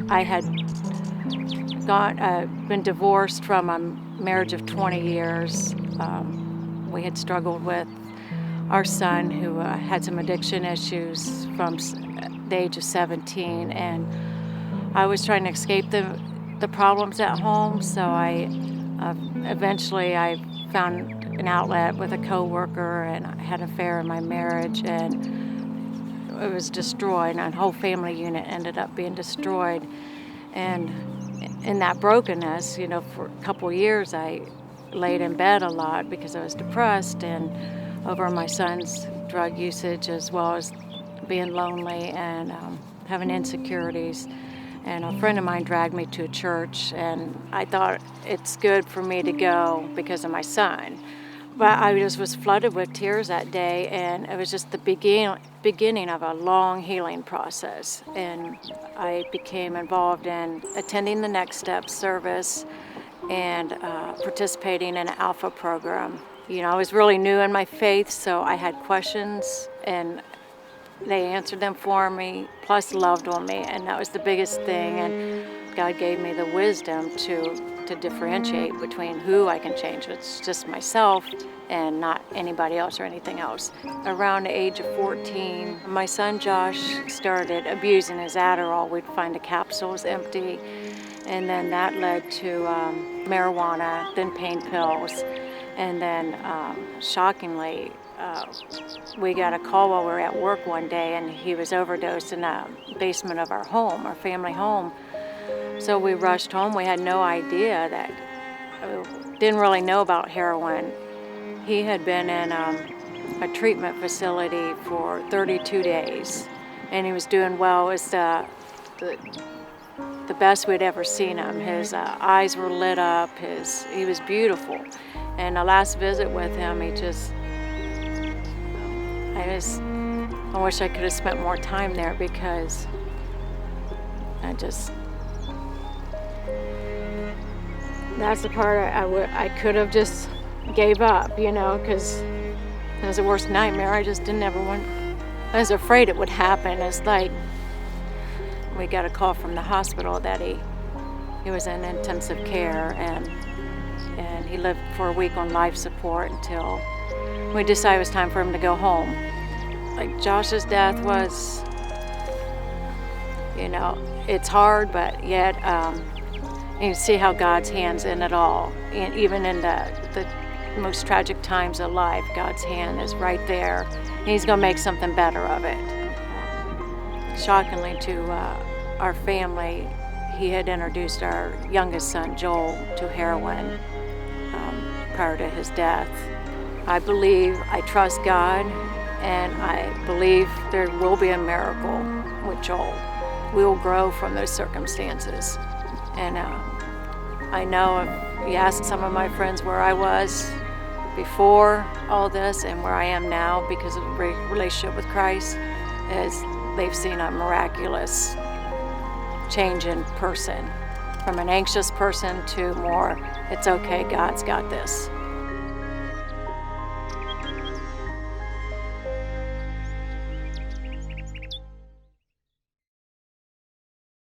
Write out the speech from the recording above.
I had been divorced from a marriage of 20 years. We had struggled with our son who had some addiction issues from the age of 17, and I was trying to escape the problems at home, so eventually I found an outlet with a coworker, and I had an affair in my marriage, and it was destroyed, and our whole family unit ended up being destroyed. And in that brokenness, for a couple years I laid in bed a lot because I was depressed and over my son's drug usage, as well as being lonely and having insecurities. And a friend of mine dragged me to a church, and I thought it's good for me to go because of my son. But I just was flooded with tears that day, and it was just the beginning of a long healing process. And I became involved in attending the Next Step service and participating in an Alpha program. I was really new in my faith, so I had questions, and they answered them for me, plus loved on me, and that was the biggest thing. And God gave me the wisdom to differentiate between who I can change. It's just myself and not anybody else or anything else. Around the age of 14, my son Josh started abusing his Adderall. We'd find the capsules empty, and then that led to marijuana, then pain pills, and then shockingly, we got a call while we were at work one day, and he was overdosed in the basement of our home, our family home. So we rushed home. We had no idea didn't really know about heroin. He had been in a treatment facility for 32 days, and he was doing well. It was the best we'd ever seen him. His eyes were lit up. He was beautiful. And the last visit with him, I wish I could have spent more time there, because that's the part I could have just gave up, because it was the worst nightmare. I just didn't ever want, I was afraid it would happen. It's like we got a call from the hospital that he was in intensive care, and he lived for a week on life support until we decided it was time for him to go home. Like Josh's death was, it's hard, but yet you see how God's hand's in it all. And even in the most tragic times of life, God's hand is right there. And He's going to make something better of it. Shockingly to our family, he had introduced our youngest son, Joel, to heroin prior to his death. I trust God, and I believe there will be a miracle with Joel. We will grow from those circumstances. And I know if you ask some of my friends where I was before all this and where I am now because of the relationship with Christ, is they've seen a miraculous change in person, from an anxious person to more, it's okay, God's got this.